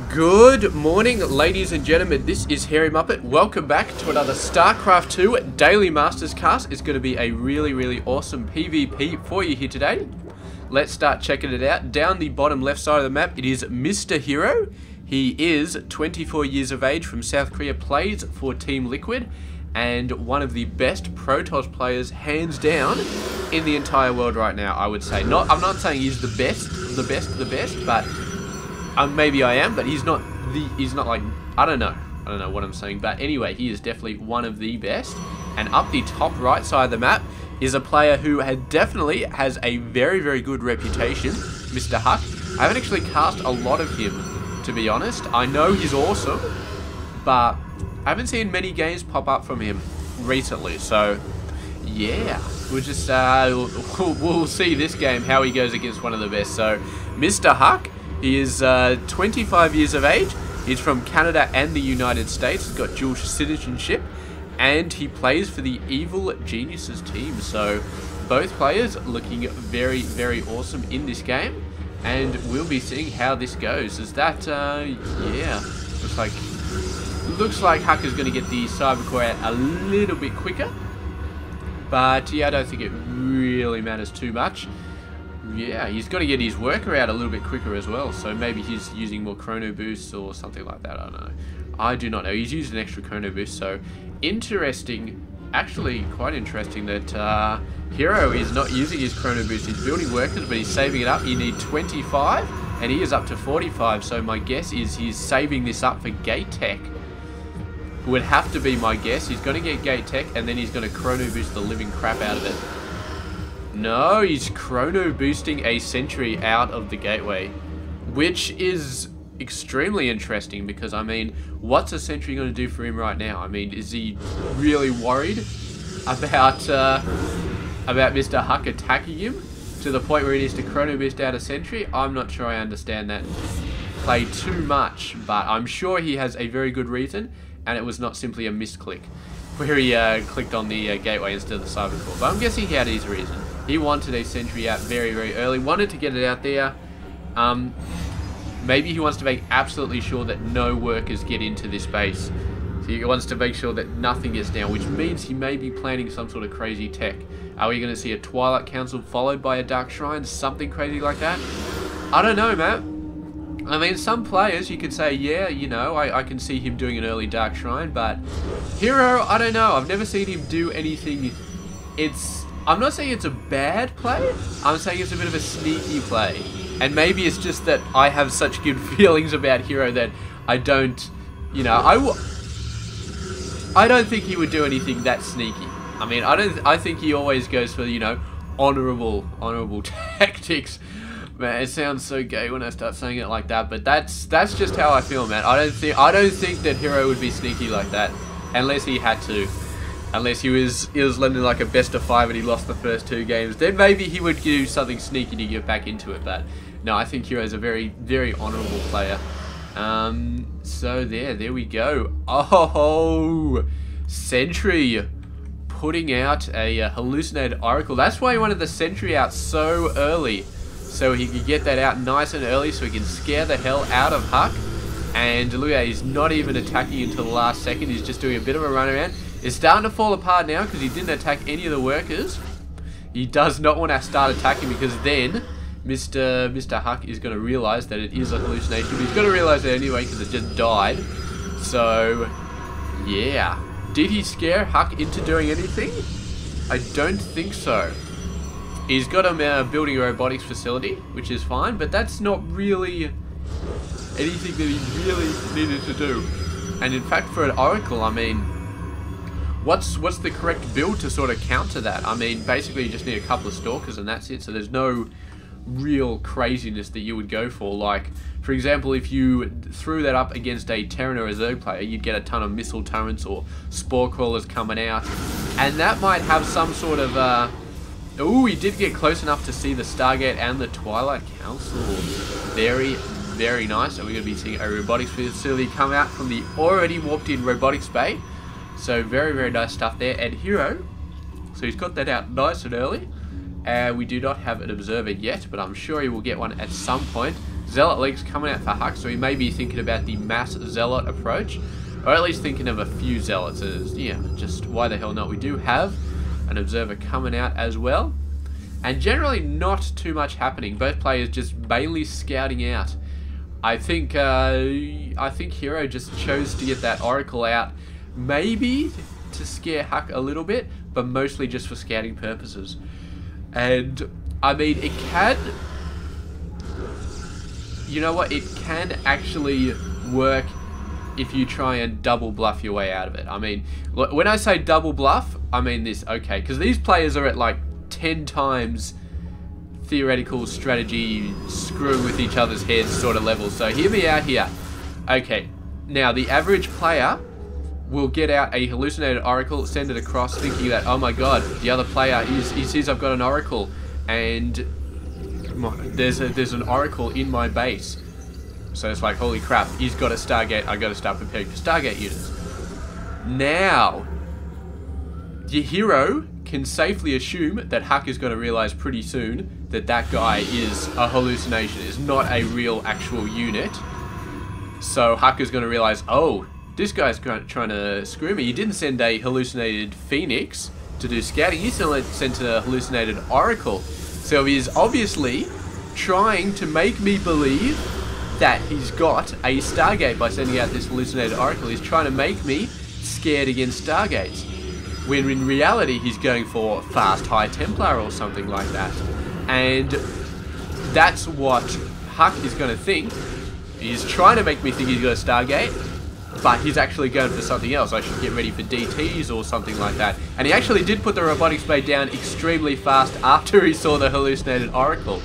Good morning, ladies and gentlemen. This is Hairy Muppet. Welcome back to another Starcraft 2 Daily Masters cast. It's going to be a really awesome PvP for you here today. Let's start checking it out. Down the bottom left side of the map, it is Mr. HerO. He is 24 years of age, from South Korea, plays for Team Liquid, and one of the best Protoss players, hands down, in the entire world right now, I would say. I'm not saying he's the best, but maybe I am, but he's not like, I don't know what I'm saying, but anyway, he is definitely one of the best. And up the top right side of the map is a player who definitely has a very good reputation, Mr. HuK. I haven't actually cast a lot of him, to be honest. I know he's awesome, but I haven't seen many games pop up from him recently, so yeah, we'll just we'll see this game how he goes against one of the best. So Mr. HuK, he is 25 years of age. He's from Canada and the United States. He's got dual citizenship, and he plays for the Evil Geniuses team. So both players looking very awesome in this game, and we'll be seeing how this goes. Is that yeah, looks like HuK is going to get the Cyber Core out a little bit quicker, but yeah, I don't think it really matters too much. Yeah, he's got to get his worker out a little bit quicker as well, so maybe he's using more chrono boosts or something like that. I don't know. I do not know. He's used an extra chrono boost, so interesting. Actually, quite interesting that HerO is not using his chrono boost. He's building workers, but he's saving it up. You need 25, and he is up to 45, so my guess is he's saving this up for gate tech. Would have to be my guess. He's going to get gate tech, and then he's going to chrono boost the living crap out of it. No, he's chrono boosting a sentry out of the gateway, which is extremely interesting because, I mean, what's a sentry going to do for him right now? I mean, is he really worried about Mr. HuK attacking him to the point where he needs to chrono boost out a sentry? I'm not sure I understand that play too much, but I'm sure he has a very good reason, and it was not simply a misclick where he clicked on the gateway instead of the Cyber Core. But I'm guessing he had his reason. He wanted a sentry out very early, wanted to get it out there. Maybe he wants to make absolutely sure that no workers get into this base. So he wants to make sure that nothing gets down, which means he may be planning some sort of crazy tech. Are we going to see a Twilight Council followed by a Dark Shrine? Something crazy like that? I don't know, man. I mean, some players, you could say, yeah, you know, I can see him doing an early Dark Shrine, but HerO, I don't know. I've never seen him do anything. I'm not saying it's a bad play. I'm saying it's a bit of a sneaky play. And maybe it's just that I have such good feelings about HerO that I don't, you know, I don't think he would do anything that sneaky. I mean, I think he always goes for, you know, honorable tactics. Man, it sounds so gay when I start saying it like that, but that's just how I feel, man. I don't think that HerO would be sneaky like that, unless he had to. Unless he was landing like a best of 5 and he lost the first 2 games, then maybe he would do something sneaky to get back into it. But no, I think HerO is a very honourable player. So there we go. Oh, Sentry putting out a hallucinated Oracle. That's why he wanted the Sentry out so early, so he could get that out nice and early, so he can scare the hell out of HuK. And look at that, he's not even attacking until the last second. He's just doing a bit of a run around. It's starting to fall apart now because he didn't attack any of the workers. He does not want to start attacking because then Mr. HuK is going to realize that it is a hallucination. But he's going to realize that anyway because it just died. So, yeah. Did he scare HuK into doing anything? I don't think so. He's got him building a robotics facility, which is fine, but that's not really anything that he really needed to do. And in fact, for an Oracle, I mean, what's the correct build to sort of counter that? I mean, basically you just need a couple of Stalkers and that's it, so there's no real craziness that you would go for. Like, for example, if you threw that up against a Terran or a Zerg player, you'd get a ton of missile turrets or spore crawlers coming out, and that might have some sort of ooh, he did get close enough to see the Stargate and the Twilight Council. Very nice. And we're going to be seeing a robotics facility come out from the already warped in robotics bay. So very nice stuff there. And HerO, so he's got that out nice and early. We do not have an observer yet, but I'm sure he will get one at some point. Zealot League's coming out for HuK, so he may be thinking about the mass Zealot approach, or at least thinking of a few Zealots. As, yeah, just why the hell not? We do have an Observer coming out as well, and generally not too much happening. Both players just mainly scouting out. I think HerO just chose to get that Oracle out, maybe to scare HuK a little bit, but mostly just for scouting purposes. And I mean, it can, you know what, it can actually work if you try and double bluff your way out of it. I mean, when I say double bluff, I mean this, okay, because these players are at like 10 times theoretical strategy screwing with each other's heads sort of level. So hear me out here. Okay, now the average player will get out a hallucinated Oracle, send it across, thinking that, oh my god, the other player he sees I've got an Oracle, and there's an Oracle in my base. So it's like, holy crap, he's got a Stargate, I gotta start preparing for Stargate units. Now, your HerO can safely assume that HuK is going to realize pretty soon that that guy is a hallucination, is not a real actual unit. So HuK is going to realize, oh, this guy's trying to screw me. He didn't send a hallucinated Phoenix to do scouting, he sent a hallucinated Oracle. So he's obviously trying to make me believe that he's got a Stargate by sending out this hallucinated Oracle. He's trying to make me scared against Stargates, when in reality he's going for fast High Templar or something like that. And that's what HuK is going to think. He's trying to make me think he's got a Stargate, but he's actually going for something else. I should get ready for DTs or something like that. And he actually did put the robotics blade down extremely fast after he saw the hallucinated Oracle,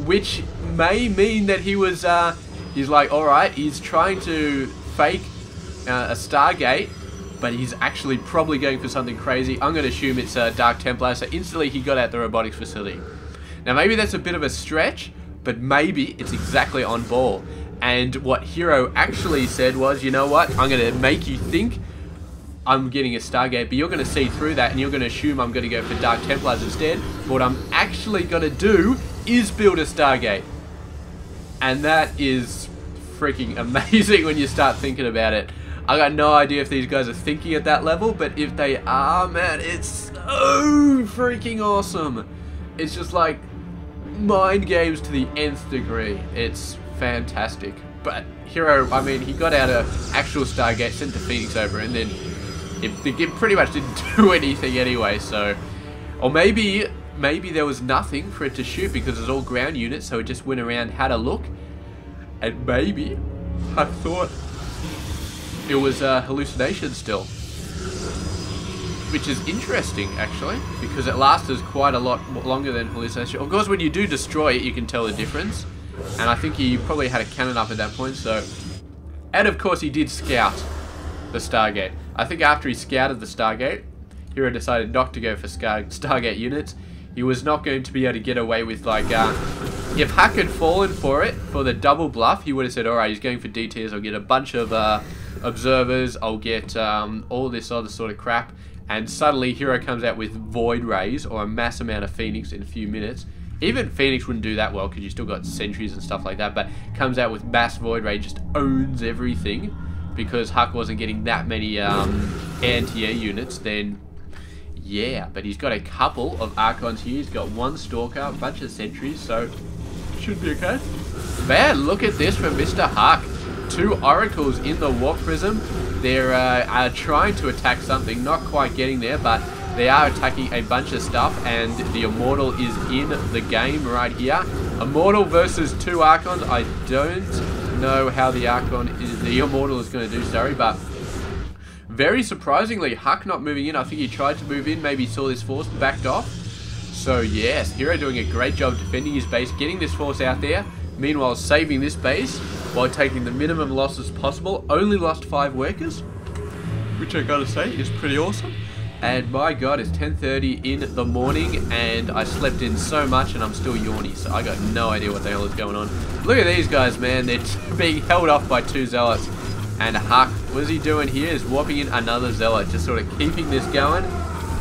which may mean that he was he's like, alright, he's trying to fake a Stargate, but he's actually probably going for something crazy. I'm going to assume it's a Dark Templar, so instantly he got out the robotics facility. Now maybe that's a bit of a stretch, but maybe it's exactly on ball. And what HerO actually said was, you know what, I'm going to make you think I'm getting a Stargate, but you're going to see through that and you're going to assume I'm going to go for Dark Templars instead. But what I'm actually going to do is build a Stargate. And that is freaking amazing when you start thinking about it. I got no idea if these guys are thinking at that level, but if they are, man, it's so freaking awesome. It's just like mind games to the nth degree. It's fantastic. But HerO, I mean, he got out an actual Stargate, sent the Phoenix over, and then it pretty much didn't do anything anyway, so... Or maybe there was nothing for it to shoot because it's all ground units, so it just went around, had a look, and maybe I thought it was a hallucination still. Which is interesting, actually, because it lasted quite a lot longer than hallucination. Of course, when you do destroy it, you can tell the difference. And I think he probably had a cannon up at that point, so... And of course, he did scout the Stargate. I think after he scouted the Stargate, HerO decided not to go for Stargate units. He was not going to be able to get away with, like, if HuK had fallen for it, for the double bluff, he would have said, alright, he's going for DTs, I'll get a bunch of observers, I'll get all this other sort of crap. And suddenly, HerO comes out with Void Rays, or a mass amount of Phoenix in a few minutes. Even Phoenix wouldn't do that well, because you still got sentries and stuff like that, but comes out with mass Void Ray, just owns everything, because HuK wasn't getting that many anti-air units, then... Yeah, but he's got a couple of Archons here. He's got one Stalker, a bunch of sentries, so should be okay. Man, look at this from Mr. HuK. 2 Oracles in the Warp Prism. They're trying to attack something, not quite getting there, but they are attacking a bunch of stuff, and the Immortal is in the game right here. Immortal versus 2 Archons. I don't know how the Immortal is going to do, sorry, but... Very surprisingly, HuK not moving in. I think he tried to move in, maybe saw this force, backed off. So yes, HerO doing a great job defending his base, getting this force out there. Meanwhile, saving this base while taking the minimum losses possible. Only lost 5 workers, which I gotta say is pretty awesome. And my god, it's 10:30 in the morning and I slept in so much and I'm still yawny, so I got no idea what the hell is going on. Look at these guys, man. They're being held off by 2 Zealots. And HuK, what is he doing here? Is warping in another Zealot, just sort of keeping this going.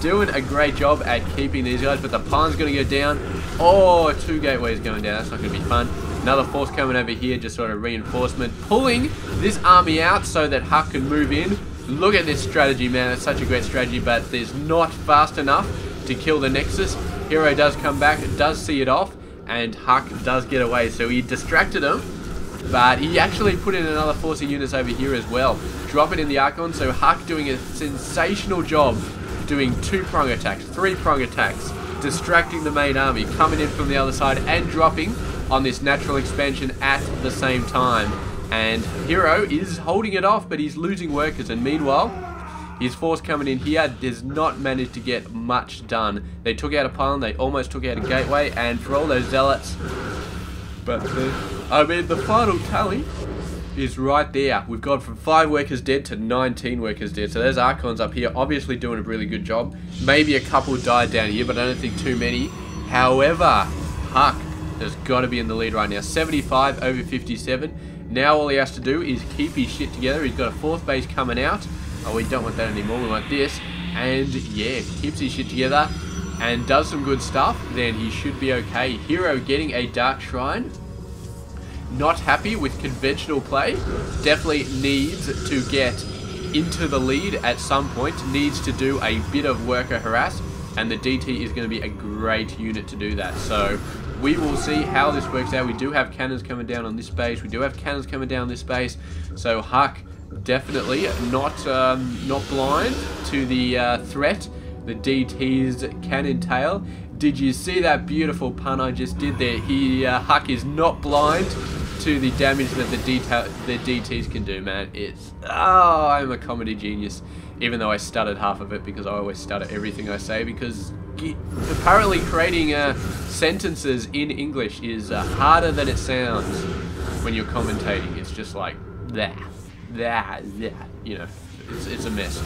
Doing a great job at keeping these guys, but the pylon's going to go down. Oh, 2 gateways going down. That's not going to be fun. Another force coming over here, just sort of reinforcement, pulling this army out so that HuK can move in. Look at this strategy, man. It's such a great strategy, but there's not fast enough to kill the Nexus. HerO does come back, does see it off, and HuK does get away. So he distracted him, but he actually put in another force of units over here as well. Drop it in the Archon, so HuK doing a sensational job doing 2-prong attacks, 3-prong attacks, distracting the main army, coming in from the other side and dropping on this natural expansion at the same time. And HerO is holding it off, but he's losing workers, and meanwhile his force coming in here does not manage to get much done. They took out a pylon, they almost took out a gateway, and for all those zealots, but I mean the final tally is right there. We've gone from 5 workers dead to 19 workers dead. So there's Archons up here, obviously doing a really good job. Maybe a couple died down here, but I don't think too many. However, HuK has got to be in the lead right now. 75 over 57. Now all he has to do is keep his shit together. He's got a 4th base coming out. Oh, we don't want that anymore. We want this. And yeah, if he keeps his shit together and does some good stuff, then he should be okay. HerO getting a Dark Shrine. Not happy with conventional play. Definitely needs to get into the lead at some point. Needs to do a bit of worker harass. And the DT is going to be a great unit to do that. So we will see how this works out. We do have cannons coming down on this base. We do have cannons coming down this base. So HuK definitely not blind to the threat the DTs can entail. Did you see that beautiful pun I just did there? HuK is not blind to the damage that the DTs can do, man. It's, oh, I'm a comedy genius. Even though I stuttered half of it, because I always stutter everything I say, because apparently creating sentences in English is harder than it sounds when you're commentating. It's just like, that, you know, it's a mess.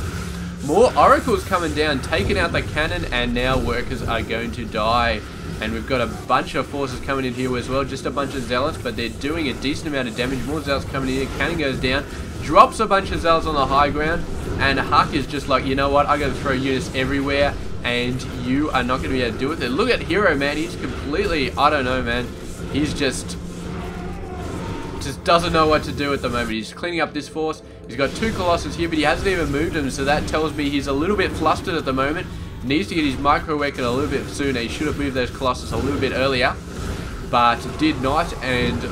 More oracles coming down, taking out the cannon, and now workers are going to die. And we've got a bunch of forces coming in here as well, just a bunch of zealots, but they're doing a decent amount of damage. More zealots coming in here, cannon goes down, drops a bunch of zealots on the high ground, and HuK is just like, you know what, I gotta throw units everywhere, and you are not gonna be able to do it. Look at HerO, man, he's completely, I don't know, man, he's just doesn't know what to do at the moment. He's cleaning up this force. He's got 2 Colossus here, but he hasn't even moved them, so that tells me he's a little bit flustered at the moment. Needs to get his micro weapon a little bit sooner. He should have moved those Colossus a little bit earlier, but did not. And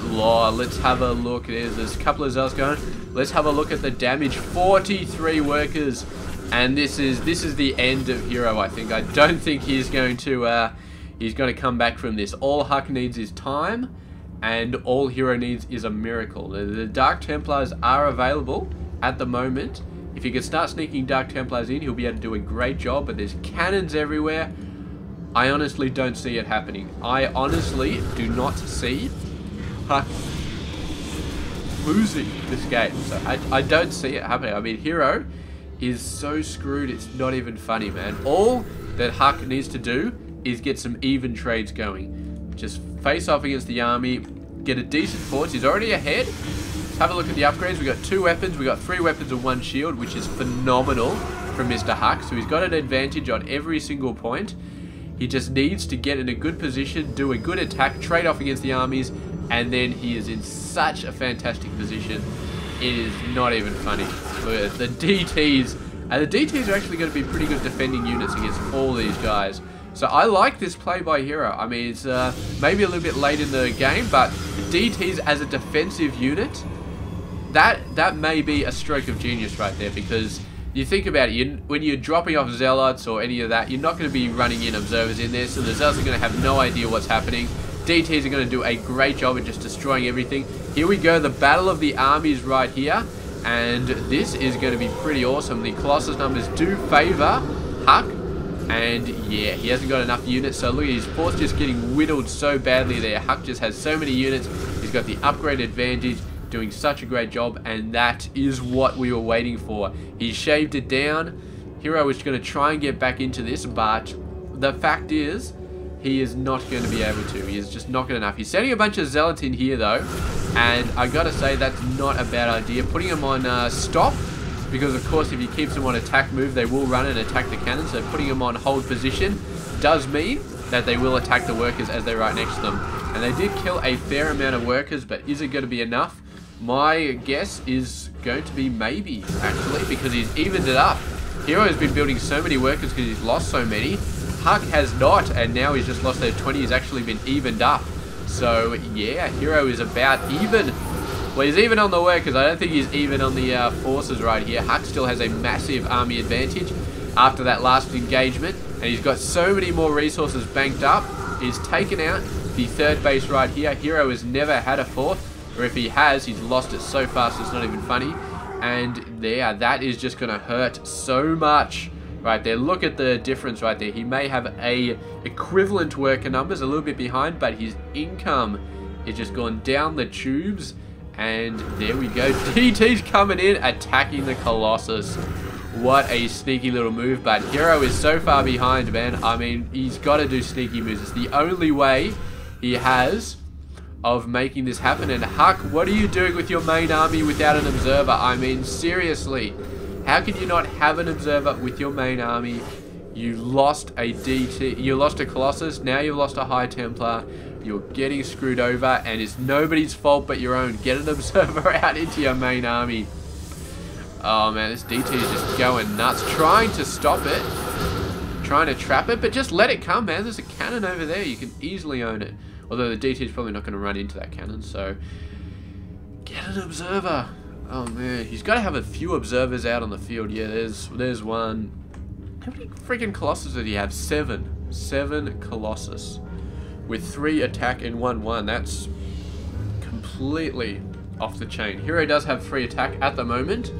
let's have a look. There's a couple of zealots going. Let's have a look at the damage. 43 workers, and this is the end of HerO. I think. I don't think he's going to come back from this. All HuK needs is time, and all HerO needs is a miracle. The Dark Templars are available at the moment. If he can start sneaking Dark Templars in, he'll be able to do a great job, but there's cannons everywhere. I honestly don't see it happening. I honestly do not see HuK losing this game. So I don't see it happening. I mean, HerO is so screwed, it's not even funny, man. All that HuK needs to do is get some even trades going. Just face off against the army, get a decent force. He's already ahead. Have a look at the upgrades. We got 2 weapons, we got 3 weapons and 1 shield, which is phenomenal from Mr. HuK. So he's got an advantage on every single point. He just needs to get in a good position, do a good attack, trade off against the armies, and then he is in such a fantastic position. It is not even funny. Look at the DTs. And the DTs are actually going to be pretty good defending units against all these guys. So I like this play by HerO. I mean, it's maybe a little bit late in the game, but DTs as a defensive unit, that may be a stroke of genius right there, because you think about it, when you're dropping off zealots or any of that, you're not going to be running in observers in there, so the zealots are going to have no idea what's happening. DTs are going to do a great job at just destroying everything. Here we go, the battle of the armies right here, and this is going to be pretty awesome. The Colossus numbers do favour HuK, and yeah, he hasn't got enough units, so look at his force just getting whittled so badly there. HuK just has so many units. He's got the upgrade advantage, doing such a great job, and that is what we were waiting for. He shaved it down. HerO is going to try and get back into this, but the fact is, he is not going to be able to. He is just not good enough. He's sending a bunch of zealots in here, though, and I gotta say, that's not a bad idea. Putting them on stop, because of course if he keeps them on attack move, they will run and attack the cannon, so putting them on hold position does mean that they will attack the workers as they're right next to them. And they did kill a fair amount of workers, but is it going to be enough? My guess is going to be maybe, actually, because he's evened it up. HerO has been building so many workers because he's lost so many. HuK has not, and now he's just lost those 20. He's actually been evened up. So, yeah, HerO is about even. Well, he's even on the workers. I don't think he's even on the forces right here. HuK still has a massive army advantage after that last engagement. And he's got so many more resources banked up. He's taken out the third base right here. HerO has never had a fourth. Or if he has, he's lost it so fast it's not even funny. And there, that is just going to hurt so much right there. Look at the difference right there. He may have a equivalent worker numbers, a little bit behind, but his income is just gone down the tubes. And there we go. DT's coming in, attacking the Colossus. What a sneaky little move, but HerO is so far behind, man. I mean, he's got to do sneaky moves. It's the only way he has of making this happen. And HuK, what are you doing with your main army without an observer? I mean, seriously, how can you not have an observer with your main army? You lost a DT, you lost a Colossus, now you've lost a High Templar. You're getting screwed over, and it's nobody's fault but your own. Get an observer out into your main army. Oh man, this DT is just going nuts, trying to stop it, trying to trap it, but just let it come, man. There's a cannon over there, you can easily own it. Although the DT is probably not going to run into that cannon, so get an observer. Oh man, he's got to have a few observers out on the field. Yeah, there's one. How many freaking Colossus did he have? 7. 7 Colossus with 3 attack and 1/1. That's completely off the chain. HerO does have 3 attack at the moment,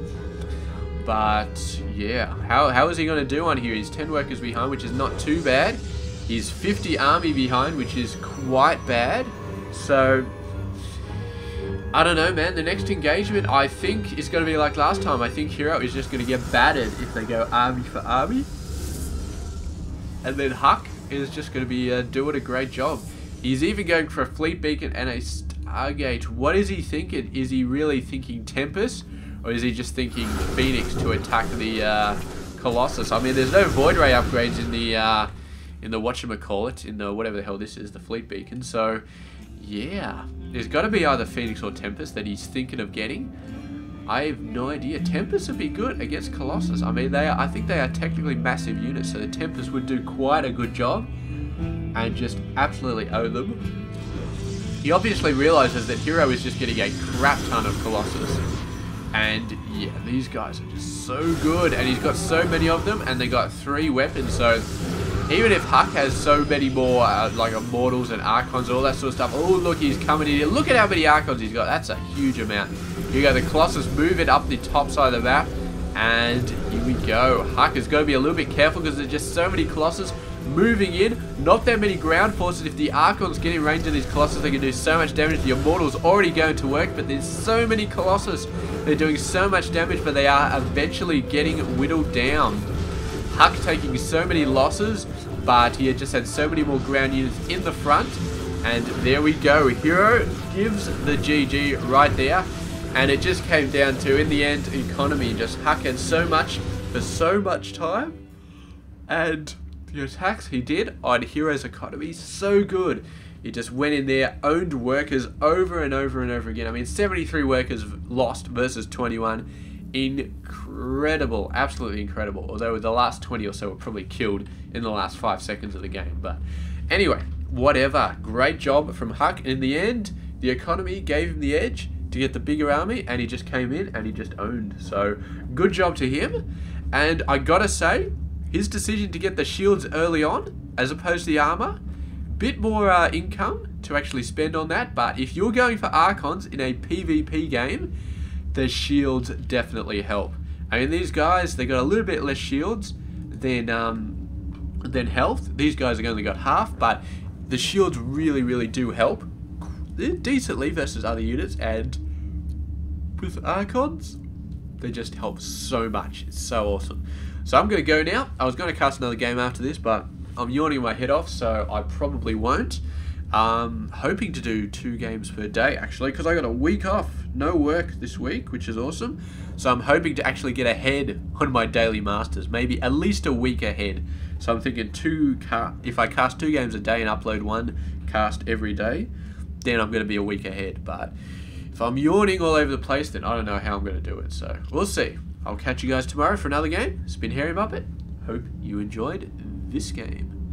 but yeah, how is he going to do on here? He's 10 workers behind, which is not too bad. He's 50 army behind, which is quite bad. So, I don't know, man. The next engagement, I think, is going to be like last time. I think HerO is just going to get battered if they go army for army. And then HuK is just going to be doing a great job. He's even going for a fleet beacon and a Stargate. What is he thinking? Is he really thinking Tempest? Or is he just thinking Phoenix to attack the Colossus? I mean, there's no Void Ray upgrades in the whatchamacallit, in the whatever the hell this is, the fleet beacon. So, yeah. There's got to be either Phoenix or Tempest that he's thinking of getting. I have no idea. Tempest would be good against Colossus. I mean, I think they are technically massive units, so the Tempest would do quite a good job and just absolutely owe them. He obviously realizes that HerO is just getting a crap ton of Colossus. And yeah, these guys are just so good, and he's got so many of them, and they got 3 weapons, so even if HuK has so many more like Immortals and Archons and all that sort of stuff. Oh look, he's coming in here. Look at how many Archons he's got. That's a huge amount. Here you go, the Colossus move it up the top side of the map, and here we go. HuK has got to be a little bit careful because there's just so many Colossus moving in. Not that many ground forces. If the Archons get in range of these Colossus, they can do so much damage. The Immortals already going to work, but there's so many Colossus. They're doing so much damage, but they are eventually getting whittled down. HuK taking so many losses, but he had just had so many more ground units in the front. And there we go. HerO gives the GG right there. And it just came down to, in the end, economy. Just HuK had so much for so much time. And the attacks he did on HerO's economy, so good. He just went in there, owned workers over and over and over again. I mean, 73 workers lost versus 21. Incredible, absolutely incredible. Although the last 20 or so were probably killed in the last 5 seconds of the game. But anyway, whatever. Great job from HuK. In the end, the economy gave him the edge to get the bigger army, and he just came in and he just owned. So good job to him. And I gotta say, his decision to get the shields early on as opposed to the armor, bit more income to actually spend on that. But if you're going for Archons in a PvP game, the shields definitely help. I mean, these guys, they got a little bit less shields than health. These guys have only got half, but the shields really do help decently versus other units. And with Archons, they just help so much. It's so awesome. So I'm going to go now. I was going to cast another game after this, but I'm yawning my head off, so I probably won't. Hoping to do 2 games per day, actually, because I got a week off. No work this week, which is awesome. So I'm hoping to actually get ahead on my daily masters, maybe at least a week ahead. So I'm thinking if I cast 2 games a day and upload 1 cast every day, then I'm going to be a week ahead. But if I'm yawning all over the place, then I don't know how I'm going to do it. So we'll see. I'll catch you guys tomorrow for another game. It's been HerO Muppet. Hope you enjoyed this game.